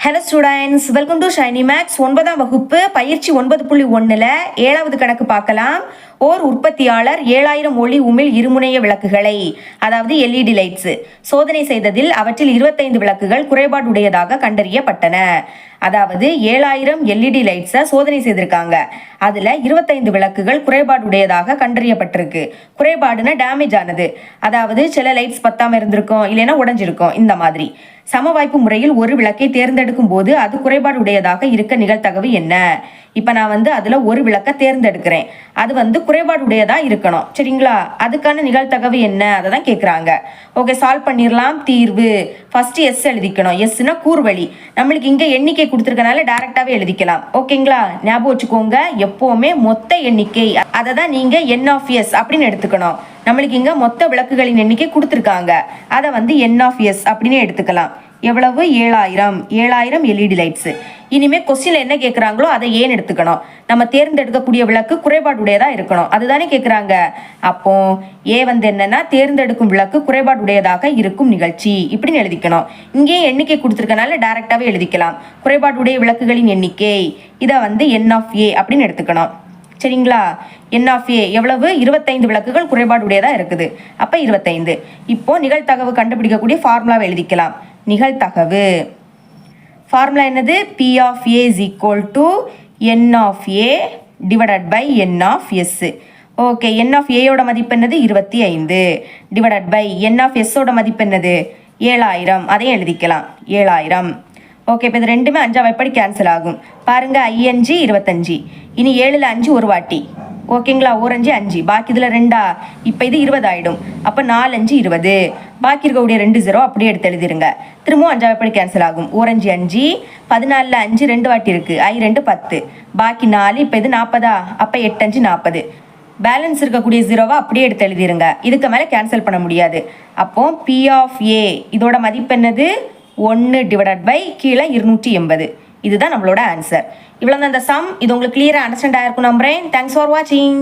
Hello students, welcome to Shiny Max. 9ஆம் வகுப்பு பயிற்சி 9.1ல் 7வது கணக்கு பார்க்கலாம். ஓர் உற்பத்தியாளர் 7000 ஒளி உமிழ் இருமுனைய விளக்குகளை, அதாவது எல்இடி லைட்ஸ், சோதனை செய்ததில் அவற்றில் 25 விளக்குகள் குறைபாடுடையதாக கண்டறியப்பட்டன. அதாவது 7000 எல்இடி லைட்ஸை சோதனை செய்திருக்காங்க. அதில் 25 விளக்குகள் குறைபாடுடையதாக கண்டறியப்பட்டிருக்கு. குறைபாடுனா டேமேஜ் ஆனது, அதாவது சில லைட்ஸ் பத்தாம இருந்திருக்கும், இல்லைன்னா உடஞ்சிருக்கும். இந்த மாதிரி சமவாய்ப்பு முறையில் ஒரு விளக்கை தேர்ந்தெடுக்கும் போது அது குறைபாடு உடையதாக இருக்க நிகழ்தகவு என்ன? இப்போ நான் அதில் ஒரு விளக்கை தேர்ந்தெடுக்கிறேன், அது குறைபாடு உடையதாக இருக்கணும், சரிங்களா? அதுக்கான நிகழ்தகவு என்ன, அதை தான் கேட்குறாங்க. ஓகே, சால்வ் பண்ணிடலாம். தீர்வு ஃபர்ஸ்ட் எஸ் எழுதிக்கணும். எஸ்னா கூர்வழி. நம்மளுக்கு இங்கே எண்ணிக்கை கொடுத்துருக்கனால டைரக்டாகவே எழுதிக்கலாம். ஓகேங்களா? ஞாபகம் வச்சுக்கோங்க, எப்போவுமே மொத்த எண்ணிக்கை அதை தான் நீங்கள் என் ஆஃப் எஸ் அப்படின்னு எடுத்துக்கணும். நம்மளுக்கு இங்கே மொத்த விளக்குகளின் எண்ணிக்கை கொடுத்துருக்காங்க, அதை என் ஆஃப் எஸ் அப்படின்னு எடுத்துக்கலாம். எவ்வளவு? 7000 எல்இடி லைட்ஸு. இனிமேல் கொஸ்டினில் என்ன கேட்குறாங்களோ அதை ஏன் எடுத்துக்கணும். நம்ம தேர்ந்தெடுக்கக்கூடிய விளக்கு குறைபாடுடையதாக இருக்கணும், அதுதானே கேட்குறாங்க. அப்போ ஏ என்னன்னா தேர்ந்தெடுக்கும் விளக்கு குறைபாடுடையதாக இருக்கும் நிகழ்ச்சி இப்படின்னு எழுதிக்கணும். இங்கேயும் எண்ணிக்கை கொடுத்துருக்கனால டைரக்டாகவே எழுதிக்கலாம். குறைபாடுடைய விளக்குகளின் எண்ணிக்கை, இதை என் ஆஃப் ஏ அப்படின்னு எடுத்துக்கணும், சரிங்களா? என் ஆஃப் ஏ எவ்வளவு? 25 விளக்குகள் குறைபாடுடையதாக இருக்குது, அப்போ 25. இப்போ நிகழ்தகவு கண்டுபிடிக்கக்கூடிய ஃபார்முலாவை எழுதிக்கலாம். நிகழ்தகவு ஃபார்முலா என்னது? P of A is equal to N of A divided by N of S. Okay, N of ஏயோட மதிப்பு என்னது? 25 டிவைடட் பை என் ஆஃப் எஸ்ஸோட மதிப்பு என்னது? 7000. அதையும் எழுதிக்கலாம், 7000. ஓகே, இப்போ இது ரெண்டுமே 5ஆம் எப்படி கேன்சல் ஆகும் பாருங்க. 5 25. இனி 7ல் 5 ஒரு வாட்டி, ஓகேங்களா? 1 5 5, பாக்கி இதில் 2. இப்போ இது 20 ஆகிடும். அப்போ 4 5 20. பாக்கி இருக்கக்கூடிய 2 0 அப்படியே எடுத்து எழுதிருங்க. திரும்பவும் 5ஆம் எப்படி கேன்சல் ஆகும். 1 5 5, 14ல் 5 2 வாட்டி இருக்குது, 2 10, பாக்கி 4. இப்போ இது 40. அப்போ 8 5 40. பேலன்ஸ் இருக்கக்கூடிய 0வை அப்படியே எடுத்து எழுதிருங்க. இதுக்கு மேலே கேன்சல் பண்ண முடியாது. அப்போ பி ஆஃப் ஏ இதோட மதிப்பு என்னது? 1 டிவைடட் பை கீழே 280. இதுதான் நம்மளோட ஆன்சர். இவ்வளோ தான் இந்த சம். இது உங்களுக்கு கிளியராக அண்டர்ஸ்டாண்ட் ஆகிருக்கும் நம்புறேன். தேங்க்ஸ் ஃபார் வாட்சிங்.